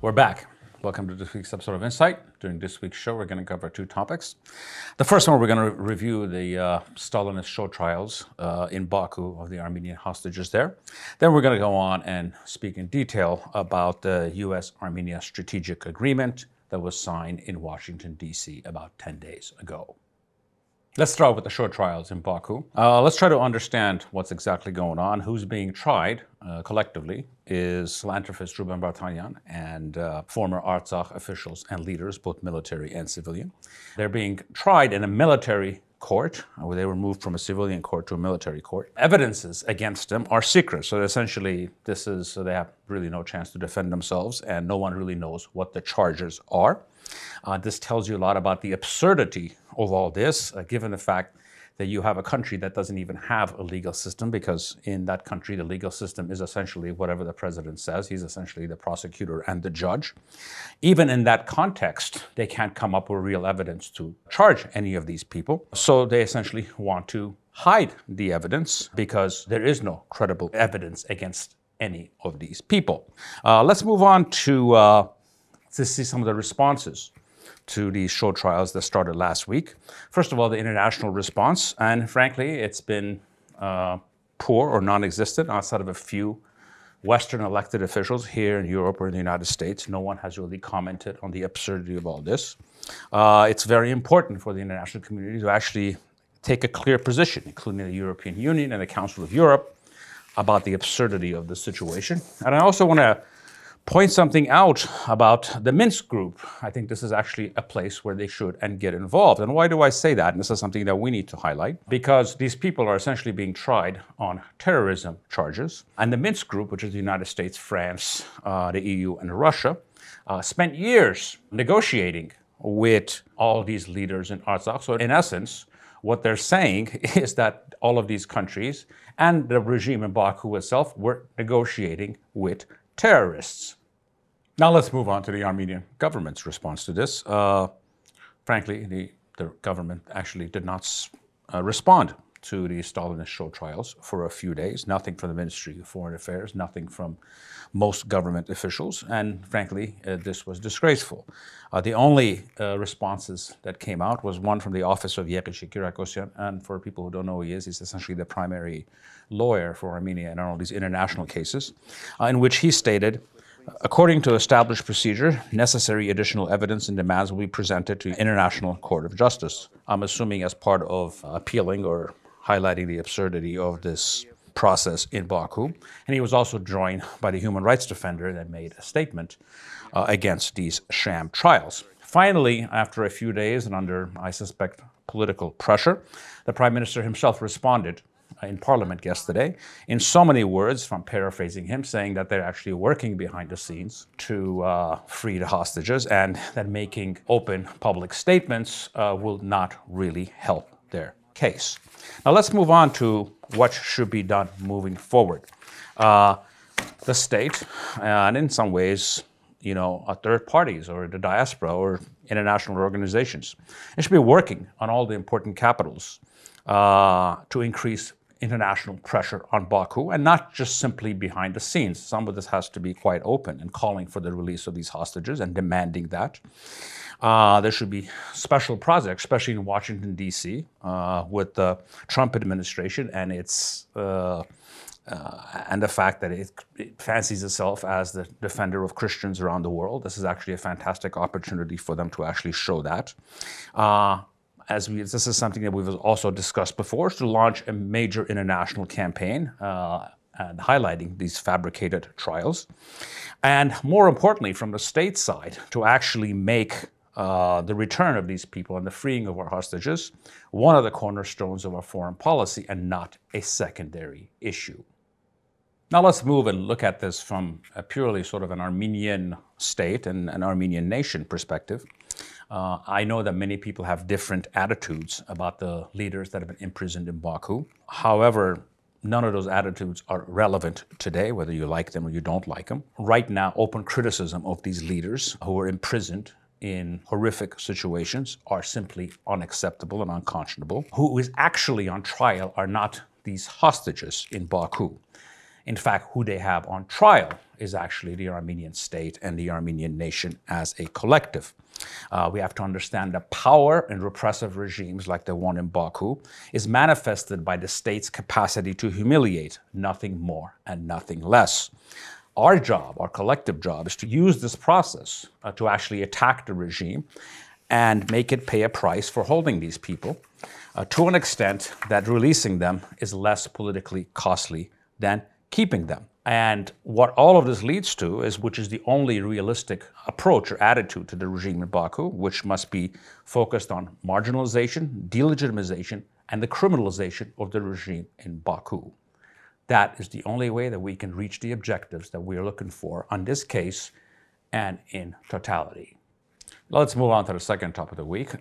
We're back. Welcome to this week's episode of Insight. During this week's show, we're going to cover two topics. The first one, we're going to review the Stalinist show trials in Baku of the Armenian hostages there. Then we're going to go on and speak in detail about the US-Armenia strategic agreement that was signed in Washington, D.C. about 10 days ago. Let's start with the show trials in Baku. Let's try to understand what's exactly going on. Who's being tried collectively is philanthropist Ruben Vartanyan and former Artsakh officials and leaders, both military and civilian. They're being tried in a military court, where they were moved from a civilian court to a military court. Evidences against them are secret. So essentially, they have really no chance to defend themselves, and no one really knows what the charges are. This tells you a lot about the absurdity of all this, given the fact that you have a country that doesn't even have a legal system, because in that country, the legal system is essentially whatever the president says. He's essentially the prosecutor and the judge. Even in that context, they can't come up with real evidence to charge any of these people. So they essentially want to hide the evidence because there is no credible evidence against any of these people. Let's move on to see some of the responses to these show trials that started last week. First of all, the international response, and frankly, it's been poor or non-existent outside of a few Western elected officials here in Europe or in the United States. No one has really commented on the absurdity of all this. It's very important for the international community to actually take a clear position, including the European Union and the Council of Europe, about the absurdity of the situation. And I also want to point something out about the Minsk group. I think this is actually a place where they should and get involved. And why do I say that? And this is something that we need to highlight, because these people are essentially being tried on terrorism charges. And the Minsk group, which is the United States, France, the EU, and Russia, spent years negotiating with all these leaders in Artsakh. So in essence, what they're saying is that all of these countries and the regime in Baku itself were negotiating with terrorists. Now let's move on to the Armenian government's response to this. Frankly, the government actually did not respond to the Stalinist show trials for a few days. Nothing from the Ministry of Foreign Affairs, nothing from most government officials, and frankly, this was disgraceful. The only responses that came out was one from the office of Eric Hacopian, and for people who don't know who he is, he's essentially the primary lawyer for Armenia in all these international cases, in which he stated, according to established procedure, necessary additional evidence and demands will be presented to the International Court of Justice. I'm assuming as part of appealing or highlighting the absurdity of this process in Baku. And he was also joined by the human rights defender that made a statement against these sham trials. Finally, after a few days and under, I suspect, political pressure, the Prime Minister himself responded in Parliament yesterday in so many words, if I'm paraphrasing him, saying that they're actually working behind the scenes to free the hostages, and that making open public statements will not really help their case. Now let's move on to what should be done moving forward. The state, and in some ways, third parties or the diaspora or international organizations, they should be working on all the important capitals to increase international pressure on Baku, and not just simply behind the scenes. Some of this has to be quite open and calling for the release of these hostages and demanding that. There should be special projects, especially in Washington, D.C., with the Trump administration and its and the fact that it fancies itself as the defender of Christians around the world. This is actually a fantastic opportunity for them to actually show that. This is something that we've also discussed before, to launch a major international campaign and highlighting these fabricated trials. And more importantly, from the state side, to actually make the return of these people and the freeing of our hostages one of the cornerstones of our foreign policy and not a secondary issue. Now let's move and look at this from a purely sort of an Armenian state and an Armenian nation perspective. I know that many people have different attitudes about the leaders that have been imprisoned in Baku. However, none of those attitudes are relevant today, whether you like them or you don't like them. Right now, open criticism of these leaders who are imprisoned in horrific situations are simply unacceptable and unconscionable. Who is actually on trial are not these hostages in Baku. In fact, who they have on trial is actually the Armenian state and the Armenian nation as a collective. We have to understand that power in repressive regimes like the one in Baku is manifested by the state's capacity to humiliate, nothing more and nothing less. Our job, our collective job, is to use this process to actually attack the regime and make it pay a price for holding these people to an extent that releasing them is less politically costly than keeping them. And what all of this leads to is, which is the only realistic approach or attitude to the regime in Baku, which must be focused on marginalization, delegitimization, and the criminalization of the regime in Baku. That is the only way that we can reach the objectives that we are looking for on this case and in totality. Let's move on to the second topic of the week,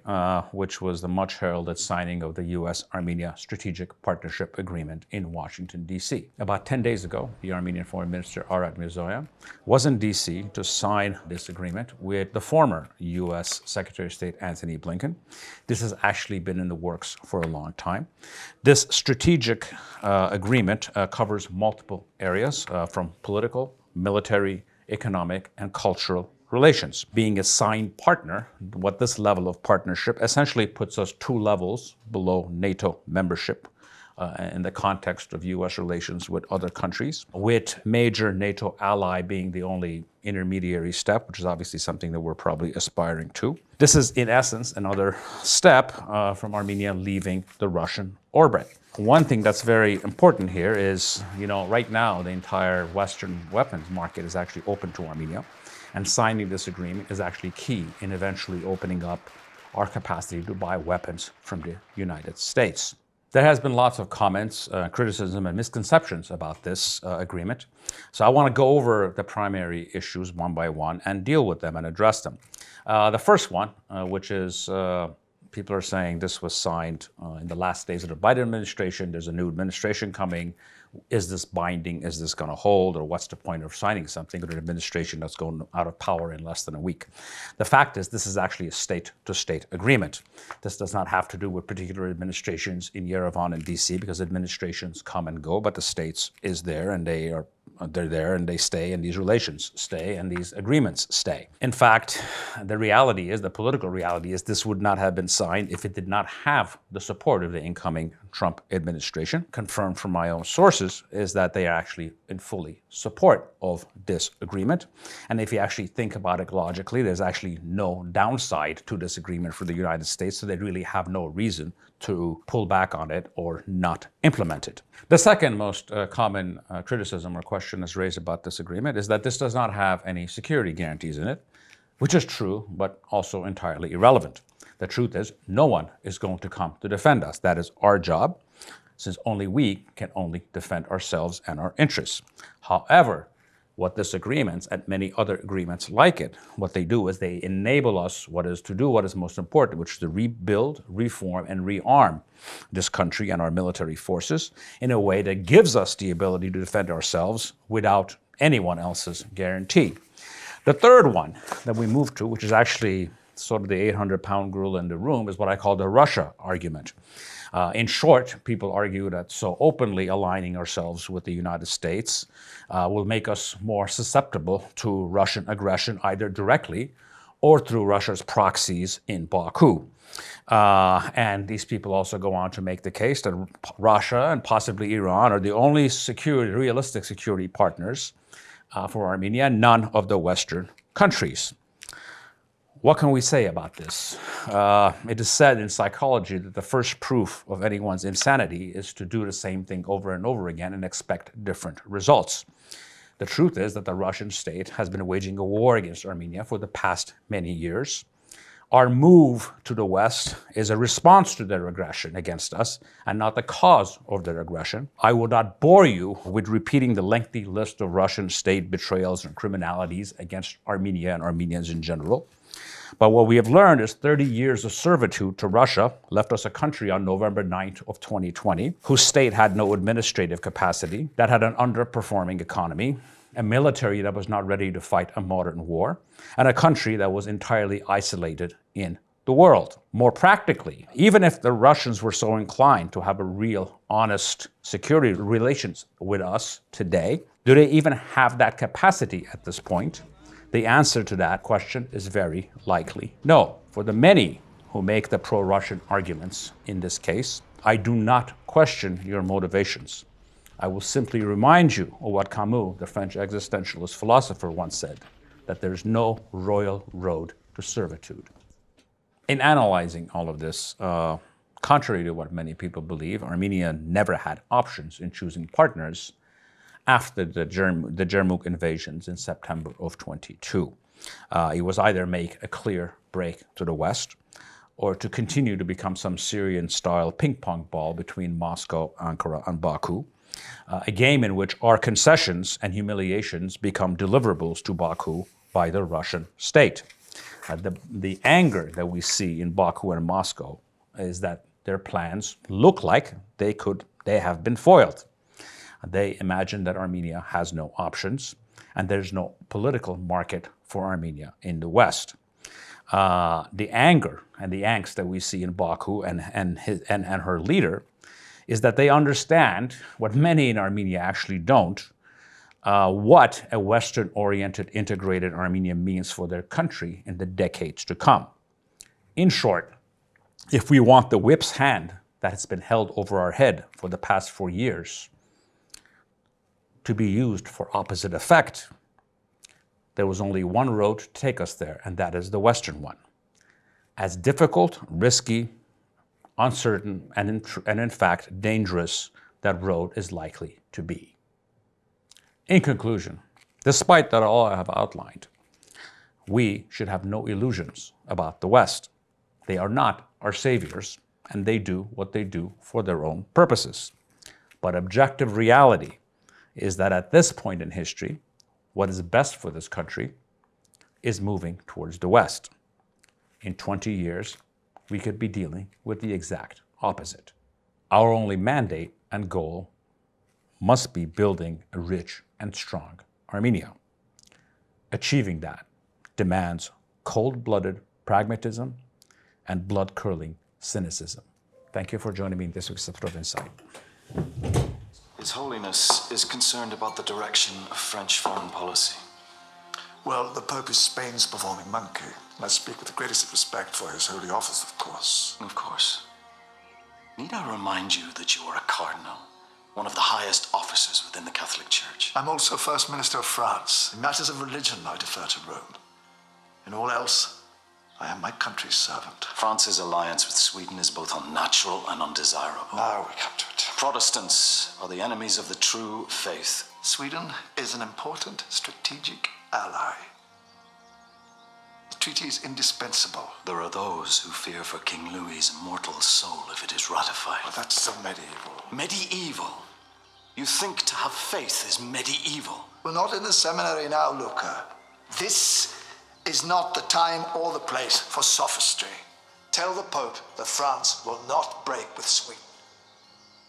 which was the much heralded signing of the US-Armenia Strategic Partnership Agreement in Washington, D.C. About 10 days ago, the Armenian Foreign Minister Arat Mirzoyan was in D.C. to sign this agreement with the former U.S. Secretary of State Antony Blinken. This has actually been in the works for a long time. This strategic agreement covers multiple areas from political, military, economic, and cultural relations. Being a signed partner, what this level of partnership essentially puts us 2 levels below NATO membership in the context of U.S. relations with other countries, with major NATO ally being the only intermediary step, which is obviously something that we're probably aspiring to. This is, in essence, another step from Armenia leaving the Russian orbit. One thing that's very important here is, right now the entire Western weapons market is actually open to Armenia. And signing this agreement is actually key in eventually opening up our capacity to buy weapons from the United States. There has been lots of comments, criticism, and misconceptions about this agreement. So I want to go over the primary issues one by one and deal with them and address them. The first one, which is people are saying this was signed in the last days of the Biden administration. There's a new administration coming. Is this binding? Is this going to hold? Or what's the point of signing something with an administration that's going out of power in less than a week? The fact is, this is actually a state-to-state agreement. This does not have to do with particular administrations in Yerevan and DC, because administrations come and go, but the states is there, and they're there and they stay, and these relations stay, and these agreements stay. In fact, the reality is, the political reality is, this would not have been signed if it did not have the support of the incoming Trump administration. Confirmed from my own sources is that they are actually in fully support of this agreement. And if you actually think about it logically, there's actually no downside to this agreement for the United States, so they really have no reason to pull back on it or not implement it. The second most common criticism or question that's raised about this agreement is that this does not have any security guarantees in it, which is true, but also entirely irrelevant. The truth is, no one is going to come to defend us. That is our job, since only we can only defend ourselves and our interests. However, what this agreement and many other agreements like it, what they do is they enable us what is most important, which is to rebuild, reform, and rearm this country and our military forces in a way that gives us the ability to defend ourselves without anyone else's guarantee. The third one that we move to, which is actually sort of the 800-pound gorilla in the room, is what I call the Russia argument. In short, people argue that so openly aligning ourselves with the United States will make us more susceptible to Russian aggression, either directly or through Russia's proxies in Baku. And these people also go on to make the case that Russia and possibly Iran are the only realistic security partners for Armenia, none of the Western countries. What can we say about this? It is said in psychology that the first proof of anyone's insanity is to do the same thing over and over again and expect different results. The truth is that the Russian state has been waging a war against Armenia for the past many years. Our move to the West is a response to their aggression against us and not the cause of their aggression. I will not bore you with repeating the lengthy list of Russian state betrayals and criminalities against Armenia and Armenians in general. But what we have learned is 30 years of servitude to Russia left us a country on November 9th of 2020, whose state had no administrative capacity, that had an underperforming economy, a military that was not ready to fight a modern war, and a country that was entirely isolated in the world. More practically, even if the Russians were so inclined to have a real, honest security relations with us today, do they even have that capacity at this point? The answer to that question is very likely no. For the many who make the pro-Russian arguments in this case, I do not question your motivations. I will simply remind you of what Camus, the French existentialist philosopher, once said, that there is no royal road to servitude. In analyzing all of this, contrary to what many people believe, Armenia never had options in choosing partners after the Jermuk invasions in September of 22. It was either make a clear break to the West or to continue to become some Syrian-style ping-pong ball between Moscow, Ankara, and Baku, a game in which our concessions and humiliations become deliverables to Baku by the Russian state. The anger that we see in Baku and Moscow is that their plans look like they have been foiled. They imagine that Armenia has no options and there's no political market for Armenia in the West. The anger and the angst that we see in Baku and her leader is that they understand what many in Armenia actually don't, what a Western-oriented integrated Armenia means for their country in the decades to come. In short, if we want the whip's hand that has been held over our head for the past 4 years to be used for opposite effect, there was only one road to take us there, and that is the Western one. As difficult, risky, uncertain, and in fact dangerous that road is likely to be. In conclusion, despite that all I have outlined, we should have no illusions about the West. They are not our saviors, and they do what they do for their own purposes. But objective reality is that at this point in history, what is best for this country is moving towards the West. In 20 years, we could be dealing with the exact opposite. Our only mandate and goal must be building a rich and strong Armenia. Achieving that demands cold-blooded pragmatism and blood-curdling cynicism. Thank you for joining me in this week's episode of Insight. His Holiness is concerned about the direction of French foreign policy. Well, the Pope is Spain's performing monkey. And I speak with the greatest respect for his holy office, of course. Of course. Need I remind you that you are a cardinal, one of the highest officers within the Catholic Church? I'm also First Minister of France. In matters of religion, I defer to Rome. In all else, I am my country's servant. France's alliance with Sweden is both unnatural and undesirable. Now we come to it. Protestants are the enemies of the true faith. Sweden is an important strategic ally. The treaty is indispensable. There are those who fear for King Louis's immortal soul if it is ratified. Well, that's so medieval. Medieval? You think to have faith is medieval? Well, not in the seminary now, Luca. This is not the time or the place for sophistry. Tell the Pope that France will not break with Sweden.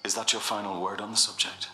Is that your final word on the subject?